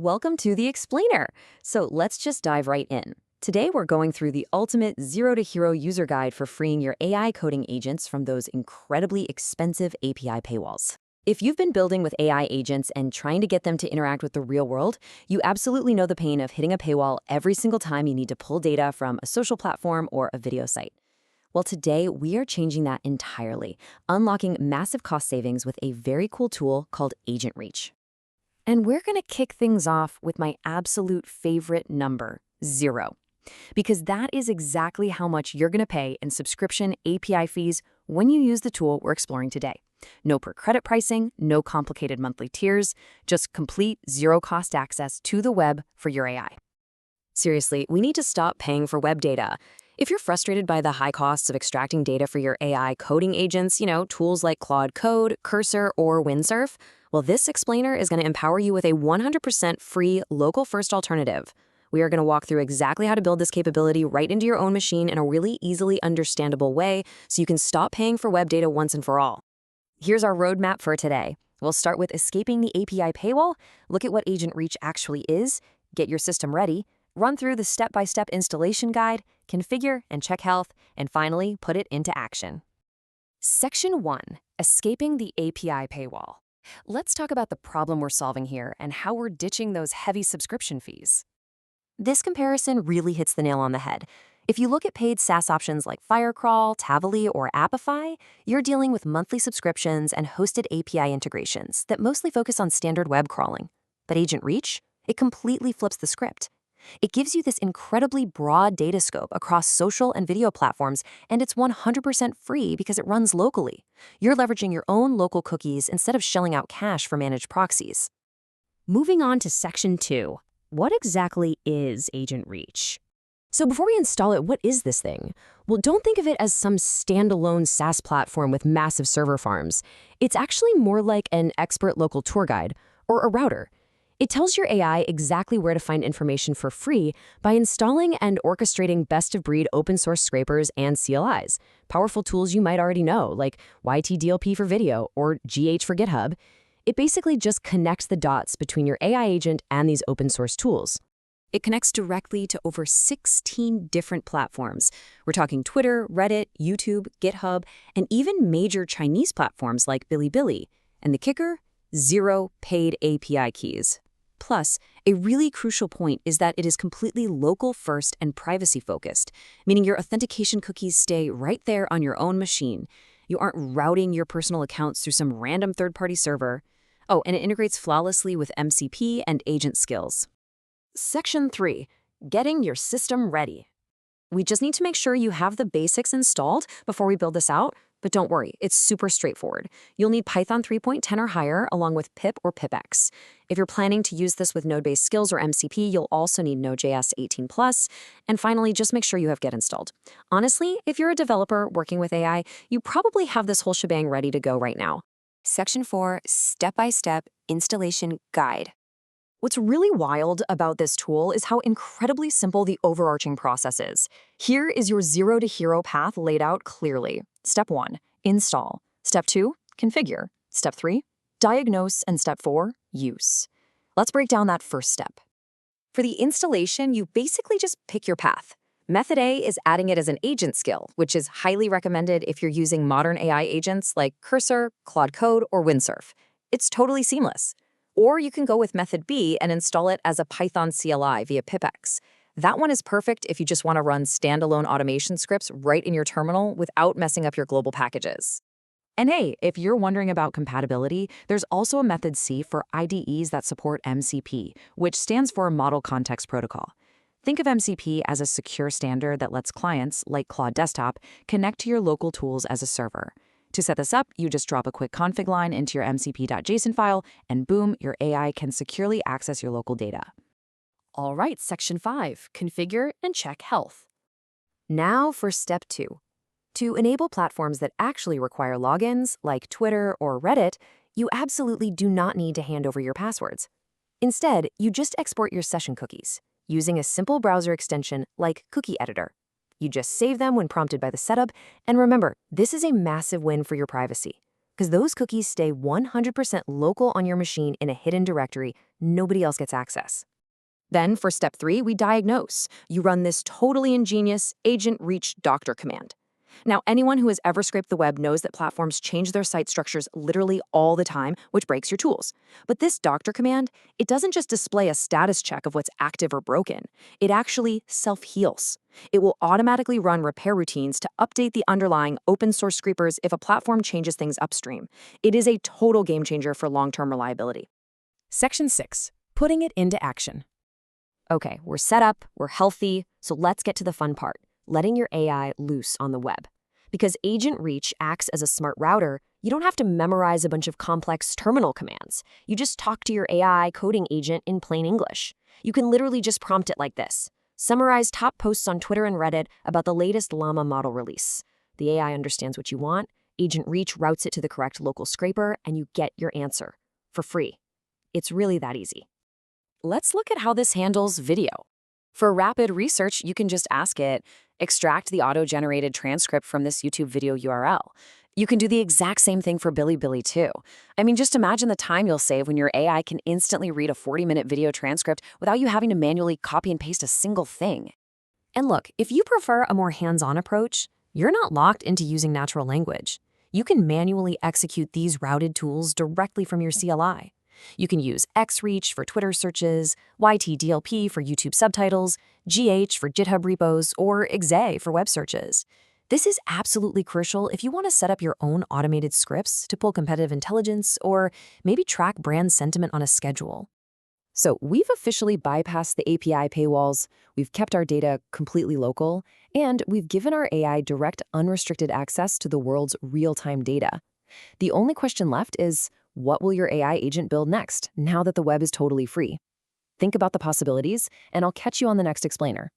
Welcome to the Explainer. So let's just dive right in. Today we're going through the ultimate zero to hero user guide for freeing your AI coding agents from those incredibly expensive API paywalls. If you've been building with AI agents and trying to get them to interact with the real world, you absolutely know the pain of hitting a paywall every single time you need to pull data from a social platform or a video site. Well, today we are changing that entirely, unlocking massive cost savings with a very cool tool called Agent Reach. And we're going to kick things off with my absolute favorite number, 0. Because that is exactly how much you're going to pay in subscription API fees when you use the tool we're exploring today. No per-credit pricing, no complicated monthly tiers, just complete zero-cost access to the web for your AI. Seriously, we need to stop paying for web data. If you're frustrated by the high costs of extracting data for your AI coding agents, tools like Claude Code, Cursor, or Windsurf, well, this explainer is going to empower you with a 100% free, local-first alternative. We are going to walk through exactly how to build this capability right into your own machine in a really easily understandable way so you can stop paying for web data once and for all. Here's our roadmap for today. We'll start with escaping the API paywall, look at what Agent Reach actually is, get your system ready, run through the step-by-step installation guide, configure and check health, and finally, put it into action. Section 1. Escaping the API paywall. Let's talk about the problem we're solving here and how we're ditching those heavy subscription fees. This comparison really hits the nail on the head. If you look at paid SaaS options like Firecrawl, Tavily, or Appify, you're dealing with monthly subscriptions and hosted API integrations that mostly focus on standard web crawling. But Agent Reach, it completely flips the script. It gives you this incredibly broad data scope across social and video platforms, and it's 100% free because it runs locally. You're leveraging your own local cookies instead of shelling out cash for managed proxies. Moving on to Section 2. What exactly is Agent Reach? So before we install it, what is this thing? Well, don't think of it as some standalone SaaS platform with massive server farms. It's actually more like an expert local tour guide or a router. It tells your AI exactly where to find information for free by installing and orchestrating best-of-breed open-source scrapers and CLIs, powerful tools you might already know, like YTDLP for video or GH for GitHub. It basically just connects the dots between your AI agent and these open-source tools. It connects directly to over 16 different platforms. We're talking Twitter, Reddit, YouTube, GitHub, and even major Chinese platforms like Bilibili. And the kicker? 0 paid API keys. Plus, a really crucial point is that it is completely local-first and privacy-focused, meaning your authentication cookies stay right there on your own machine. You aren't routing your personal accounts through some random third-party server. Oh, and it integrates flawlessly with MCP and agent skills. Section 3. Getting your system ready. We just need to make sure you have the basics installed before we build this out, but don't worry, it's super straightforward. You'll need Python 3.10 or higher, along with pip or pipx. If you're planning to use this with node-based skills or MCP, you'll also need Node.js 18+. And finally, just make sure you have Git installed. Honestly, if you're a developer working with AI, you probably have this whole shebang ready to go right now. Section 4, Step-by-Step Installation Guide. What's really wild about this tool is how incredibly simple the overarching process is. Here is your zero to hero path laid out clearly. Step 1, install. Step 2, configure. Step 3, diagnose. And step 4, use. Let's break down that first step. For the installation, you basically just pick your path. Method A is adding it as an agent skill, which is highly recommended if you're using modern AI agents like Cursor, Claude Code, or Windsurf. It's totally seamless. Or you can go with method B and install it as a Python CLI via pipx. That one is perfect if you just want to run standalone automation scripts right in your terminal without messing up your global packages. And hey, if you're wondering about compatibility, there's also a method C for IDEs that support MCP, which stands for Model Context Protocol. Think of MCP as a secure standard that lets clients, like Claude Desktop, connect to your local tools as a server. To set this up, you just drop a quick config line into your mcp.json file, and boom, your AI can securely access your local data. All right, Section 5, Configure and Check Health. Now for Step 2. To enable platforms that actually require logins, like Twitter or Reddit, you absolutely do not need to hand over your passwords. Instead, you just export your session cookies, using a simple browser extension like Cookie Editor. You just save them when prompted by the setup, and remember, this is a massive win for your privacy. because those cookies stay 100% local on your machine in a hidden directory. Nobody else gets access. Then for step 3, we diagnose. You run this totally ingenious agent reach doctor command. Now, anyone who has ever scraped the web knows that platforms change their site structures literally all the time, which breaks your tools. But this doctor command, it doesn't just display a status check of what's active or broken. It actually self-heals. It will automatically run repair routines to update the underlying open source scrapers if a platform changes things upstream. It is a total game changer for long-term reliability. Section 6. Putting it into action. Okay, we're set up, we're healthy, so let's get to the fun part. Letting your AI loose on the web. Because Agent Reach acts as a smart router, you don't have to memorize a bunch of complex terminal commands. You just talk to your AI coding agent in plain English. You can literally just prompt it like this. Summarize top posts on Twitter and Reddit about the latest Llama model release. The AI understands what you want, Agent Reach routes it to the correct local scraper, and you get your answer for free. It's really that easy. Let's look at how this handles video. For rapid research, you can just ask it, extract the auto-generated transcript from this YouTube video URL. You can do the exact same thing for Bilibili too. I mean, just imagine the time you'll save when your AI can instantly read a 40-minute video transcript without you having to manually copy and paste a single thing. And look, if you prefer a more hands-on approach, you're not locked into using natural language. You can manually execute these routed tools directly from your CLI. You can use XReach for Twitter searches, YTDLP for YouTube subtitles, GH for GitHub repos, or XA for web searches. This is absolutely crucial if you want to set up your own automated scripts to pull competitive intelligence or maybe track brand sentiment on a schedule. So we've officially bypassed the API paywalls, we've kept our data completely local, and we've given our AI direct, unrestricted access to the world's real-time data. The only question left is, what will your AI agent build next, now that the web is totally free? Think about the possibilities, and I'll catch you on the next explainer.